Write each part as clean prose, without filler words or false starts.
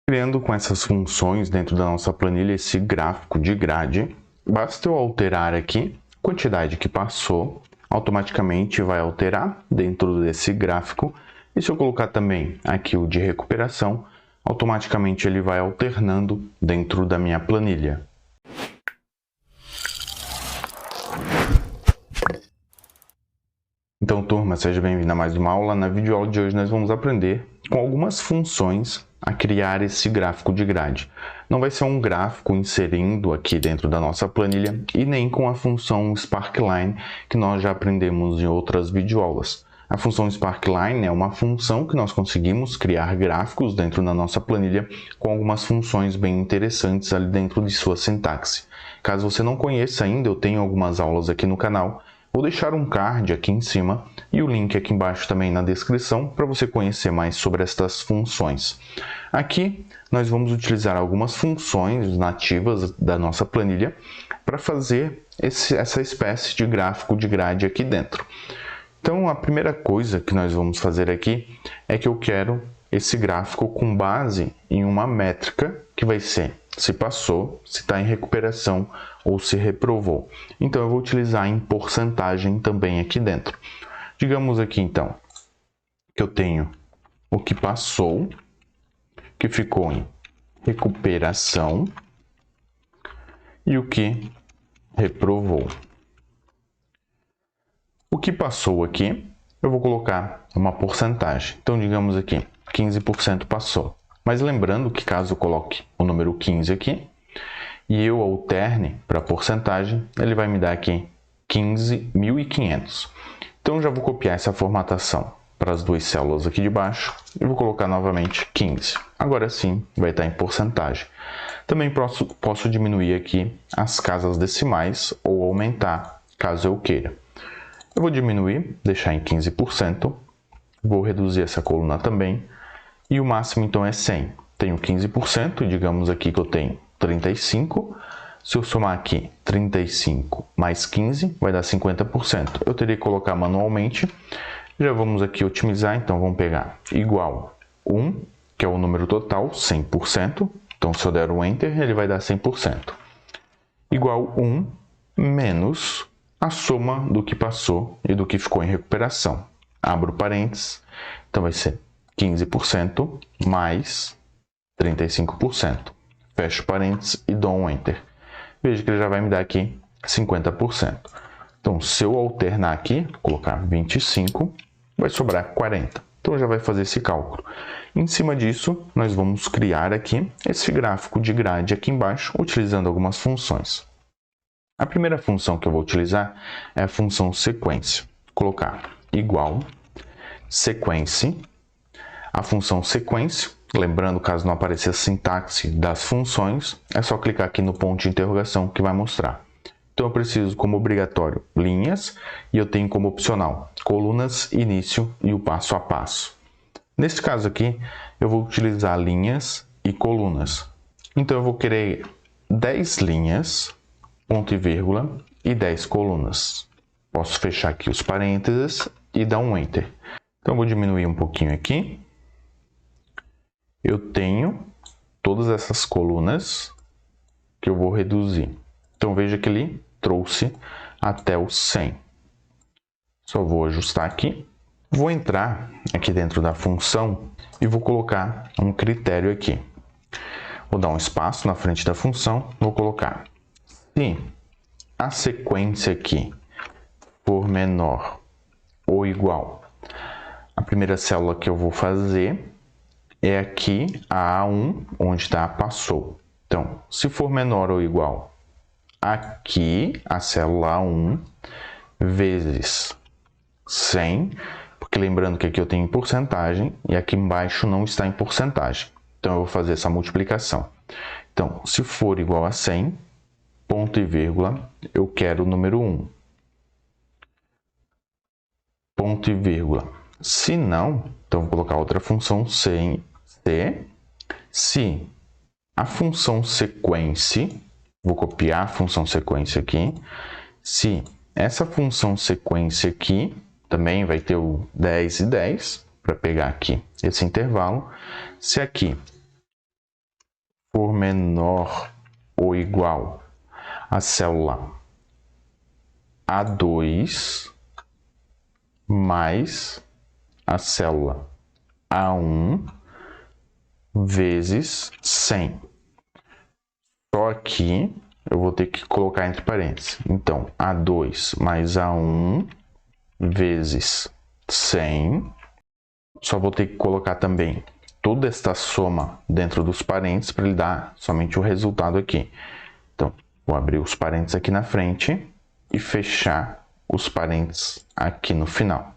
Criando com essas funções dentro da nossa planilha esse gráfico de grade, basta eu alterar aqui a quantidade que passou, automaticamente vai alterar dentro desse gráfico. E se eu colocar também aqui o de recuperação, automaticamente ele vai alternando dentro da minha planilha. Então, turma, seja bem-vindo a mais uma aula. Na videoaula de hoje nós vamos aprender com algumas funções a criar esse gráfico de grade. Não vai ser um gráfico inserindo aqui dentro da nossa planilha e nem com a função Sparkline que nós já aprendemos em outras videoaulas. A função Sparkline é uma função que nós conseguimos criar gráficos dentro da nossa planilha com algumas funções bem interessantes ali dentro de sua sintaxe. Caso você não conheça ainda, eu tenho algumas aulas aqui no canal. Vou deixar um card aqui em cima e o link aqui embaixo também na descrição para você conhecer mais sobre estas funções. Aqui nós vamos utilizar algumas funções nativas da nossa planilha para fazer essa espécie de gráfico de grade aqui dentro. Então a primeira coisa que nós vamos fazer aqui é que eu quero esse gráfico com base em uma métrica que vai ser se passou, se está em recuperação ou se reprovou. Então eu vou utilizar em porcentagem também aqui dentro. Digamos aqui então que eu tenho o que passou, que ficou em recuperação, e o que reprovou. O que passou aqui, eu vou colocar uma porcentagem. Então digamos aqui, 15% passou. Mas lembrando que caso eu coloque o número 15 aqui e eu alterne para porcentagem, ele vai me dar aqui 15.500. Então já vou copiar essa formatação para as duas células aqui de baixo e vou colocar novamente 15. Agora sim vai estar em porcentagem. Também posso diminuir aqui as casas decimais ou aumentar caso eu queira. Eu vou diminuir, deixar em 15%, vou reduzir essa coluna também. E o máximo então é 100. Tenho 15% e digamos aqui que eu tenho 35. Se eu somar aqui 35 mais 15, vai dar 50%. Eu teria que colocar manualmente. Já vamos aqui otimizar, então vamos pegar igual 1, que é o número total, 100%. Então se eu der um Enter, ele vai dar 100%. Igual 1 menos a soma do que passou e do que ficou em recuperação. Abro parênteses, então vai ser 15% mais 35%. Fecho parênteses e dou um Enter. Veja que ele já vai me dar aqui 50%. Então, se eu alternar aqui, colocar 25, vai sobrar 40. Então, já vai fazer esse cálculo. Em cima disso, nós vamos criar aqui esse gráfico de grade aqui embaixo, utilizando algumas funções. A primeira função que eu vou utilizar é a função sequência. Colocar igual sequência. A função sequência, lembrando, caso não apareça a sintaxe das funções, é só clicar aqui no ponto de interrogação que vai mostrar. Então eu preciso como obrigatório linhas e eu tenho como opcional colunas, início e o passo a passo. Nesse caso aqui, eu vou utilizar linhas e colunas. Então eu vou querer 10 linhas, ponto e vírgula, e 10 colunas. Posso fechar aqui os parênteses e dar um Enter. Então eu vou diminuir um pouquinho aqui. Eu tenho todas essas colunas que eu vou reduzir. Então veja que ele trouxe até o 100. Só vou ajustar aqui. Vou entrar aqui dentro da função e vou colocar um critério aqui. Vou dar um espaço na frente da função. Vou colocar se a sequência aqui for menor ou igual. A primeira célula que eu vou fazer é aqui a A1, onde está passou. Então, se for menor ou igual, aqui a célula A1 vezes 100, porque lembrando que aqui eu tenho em porcentagem e aqui embaixo não está em porcentagem. Então, eu vou fazer essa multiplicação. Então, se for igual a 100, ponto e vírgula, eu quero o número 1. Ponto e vírgula. Se não, então vou colocar outra função C. Se a função sequência, vou copiar a função sequência aqui, se essa função sequência aqui, também vai ter o 10 e 10, para pegar aqui esse intervalo, se aqui for menor ou igual à célula A2 mais a célula A1 vezes 100. Só aqui eu vou ter que colocar entre parênteses. Então, A2 mais A1 vezes 100. Só vou ter que colocar também toda esta soma dentro dos parênteses para ele dar somente o resultado aqui. Então, vou abrir os parênteses aqui na frente e fechar os parênteses aqui no final.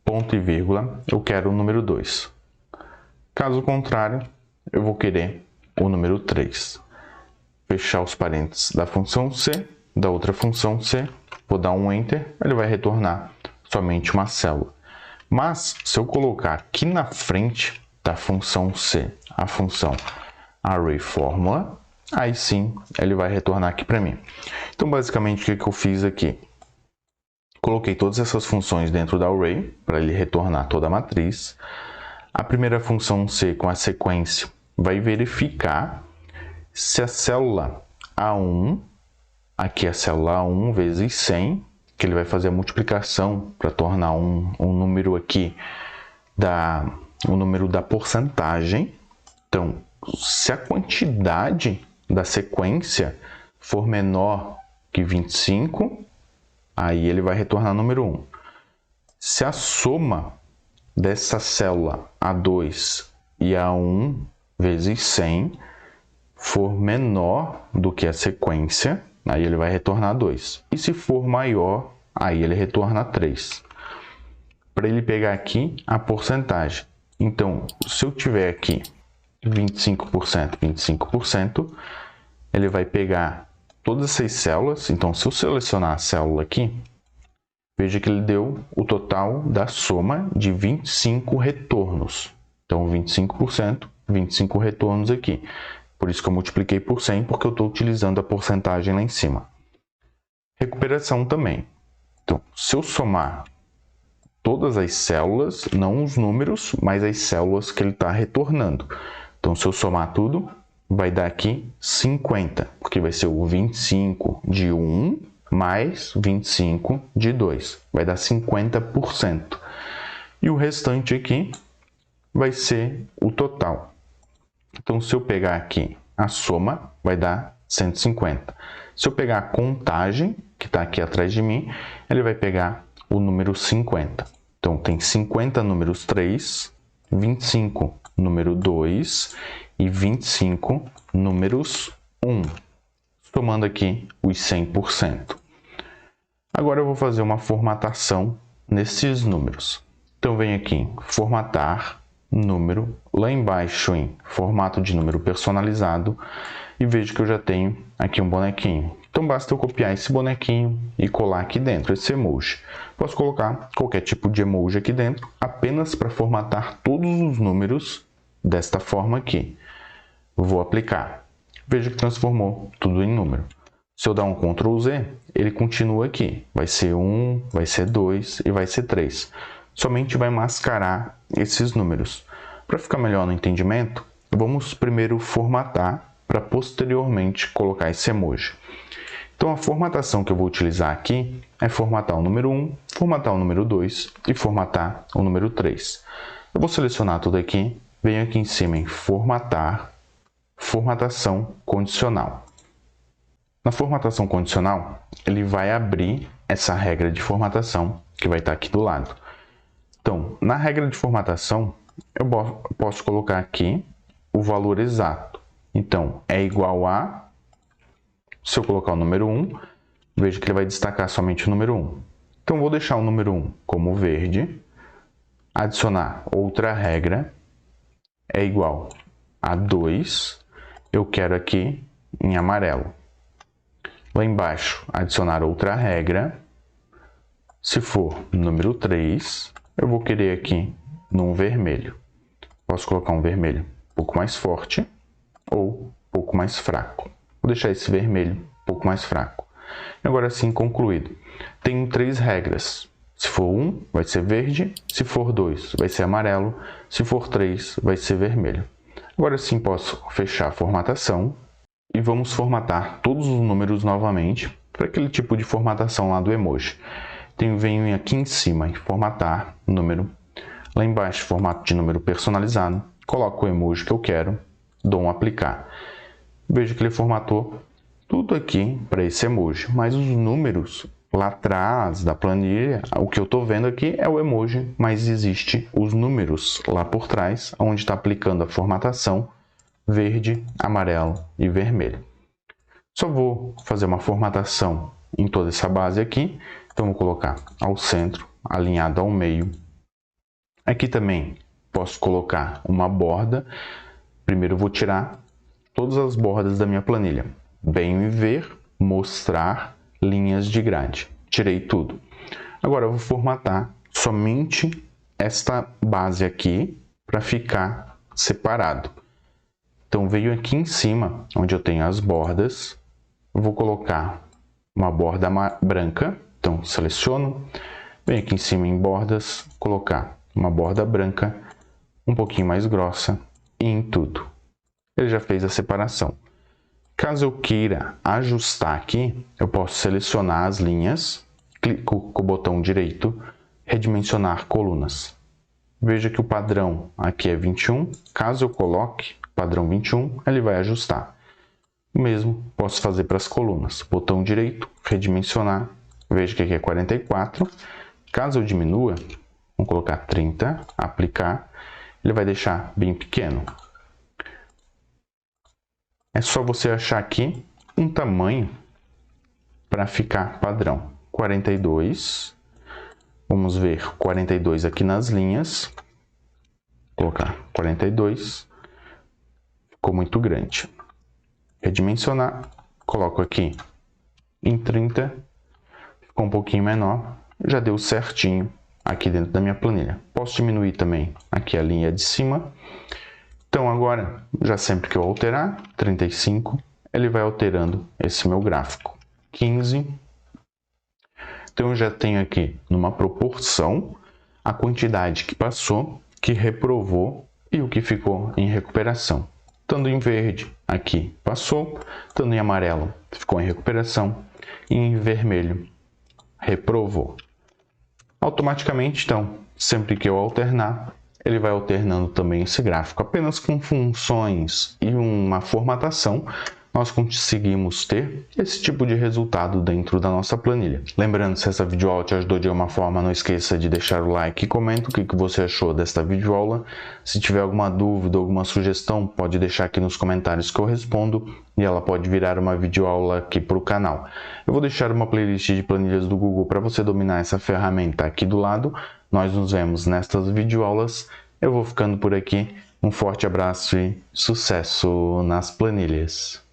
Ponto e vírgula, eu quero o número 2. Caso contrário, eu vou querer o número 3. Fechar os parênteses da função C, da outra função C, vou dar um Enter, ele vai retornar somente uma célula. Mas, se eu colocar aqui na frente da função C, a função ArrayFormula, aí sim ele vai retornar aqui para mim. Então, basicamente, o que eu fiz aqui? Coloquei todas essas funções dentro da array, para ele retornar toda a matriz. A primeira função C com a sequência vai verificar se a célula A1, aqui a célula A1 vezes 100, que ele vai fazer a multiplicação para tornar um número aqui, o número da porcentagem. Então, se a quantidade da sequência for menor que 25, aí ele vai retornar o número 1. Se a soma dessa célula A2 e A1 vezes 100 for menor do que a sequência, aí ele vai retornar 2. E se for maior, aí ele retorna 3. Para ele pegar aqui a porcentagem. Então, se eu tiver aqui 25%, 25%, ele vai pegar todas essas células. Então, se eu selecionar a célula aqui, veja que ele deu o total da soma de 25 retornos. Então, 25%, 25 retornos aqui. Por isso que eu multipliquei por 100, porque eu estou utilizando a porcentagem lá em cima. Recuperação também. Então, se eu somar todas as células, não os números, mas as células que ele está retornando. Então, se eu somar tudo, vai dar aqui 50, porque vai ser o 25 de 1 mais 25 de 2. Vai dar 50%. E o restante aqui vai ser o total. Então, se eu pegar aqui a soma, vai dar 150. Se eu pegar a contagem, que está aqui atrás de mim, ele vai pegar o número 50. Então, tem 50 números 3, 25 número 2 e 25 números 1. Somando aqui os 100%. Agora eu vou fazer uma formatação nesses números. Então, venho aqui em formatar número, lá embaixo em formato de número personalizado, e vejo que eu já tenho aqui um bonequinho. Então basta eu copiar esse bonequinho e colar aqui dentro esse emoji. Posso colocar qualquer tipo de emoji aqui dentro, apenas para formatar todos os números desta forma aqui. Vou aplicar. Veja que transformou tudo em número. Se eu dar um Ctrl Z, ele continua aqui. Vai ser 1, vai ser 2 e vai ser 3. Somente vai mascarar esses números. Para ficar melhor no entendimento, vamos primeiro formatar para posteriormente colocar esse emoji. Então, a formatação que eu vou utilizar aqui é formatar o número 1, formatar o número 2 e formatar o número 3. Eu vou selecionar tudo aqui, venho aqui em cima em formatar, formatação condicional. Na formatação condicional, ele vai abrir essa regra de formatação que vai estar aqui do lado. Então, na regra de formatação, eu posso colocar aqui o valor exato. Então, é igual a... Se eu colocar o número 1, veja que ele vai destacar somente o número 1. Então, vou deixar o número 1 como verde, adicionar outra regra, é igual a 2, eu quero aqui em amarelo. Lá embaixo, adicionar outra regra, se for número 3, eu vou querer aqui num vermelho. Posso colocar um vermelho um pouco mais forte ou um pouco mais fraco. Vou deixar esse vermelho um pouco mais fraco. E agora sim, concluído. Tenho 3 regras. Se for 1, vai ser verde. Se for 2, vai ser amarelo. Se for 3, vai ser vermelho. Agora sim posso fechar a formatação e vamos formatar todos os números novamente para aquele tipo de formatação lá do emoji. Venho aqui em cima em formatar número, lá embaixo formato de número personalizado, coloco o emoji que eu quero, dou um aplicar. Vejo que ele formatou tudo aqui para esse emoji, mas os números lá atrás da planilha, o que eu estou vendo aqui é o emoji, mas existe os números lá por trás, onde está aplicando a formatação verde, amarelo e vermelho. Só vou fazer uma formatação em toda essa base aqui, então vou colocar ao centro, alinhado ao meio. Aqui também posso colocar uma borda. Primeiro eu vou tirar todas as bordas da minha planilha. Venho em ver, mostrar linhas de grade. Tirei tudo. Agora eu vou formatar somente esta base aqui para ficar separado. Então venho aqui em cima, onde eu tenho as bordas, eu vou colocar uma borda branca. Então seleciono, venho aqui em cima em bordas, colocar uma borda branca, um pouquinho mais grossa e em tudo. Ele já fez a separação. Caso eu queira ajustar aqui, eu posso selecionar as linhas, clico com o botão direito, redimensionar colunas. Veja que o padrão aqui é 21, caso eu coloque padrão 21, ele vai ajustar. O mesmo posso fazer para as colunas, botão direito, redimensionar, veja que aqui é 44, caso eu diminua, vamos colocar 30, aplicar, ele vai deixar bem pequeno. É só você achar aqui um tamanho para ficar padrão. 42. Vamos ver 42 aqui nas linhas. Vou colocar 42. Ficou muito grande. Redimensionar. Coloco aqui em 30. Ficou um pouquinho menor. Já deu certinho aqui dentro da minha planilha. Posso diminuir também aqui a linha de cima. Então agora, já sempre que eu alterar, 35, ele vai alterando esse meu gráfico. 15. Então eu já tenho aqui numa proporção a quantidade que passou, que reprovou e o que ficou em recuperação. Estando em verde, aqui passou, estando em amarelo, ficou em recuperação e em vermelho, reprovou. Automaticamente, então, sempre que eu alternar, ele vai alternando também esse gráfico. Apenas com funções e uma formatação, nós conseguimos ter esse tipo de resultado dentro da nossa planilha. Lembrando, se essa videoaula te ajudou de alguma forma, não esqueça de deixar o like e comenta o que você achou desta videoaula. Se tiver alguma dúvida, alguma sugestão, pode deixar aqui nos comentários que eu respondo e ela pode virar uma videoaula aqui para o canal. Eu vou deixar uma playlist de planilhas do Google para você dominar essa ferramenta aqui do lado. Nós nos vemos nestas videoaulas. Eu vou ficando por aqui. Um forte abraço e sucesso nas planilhas!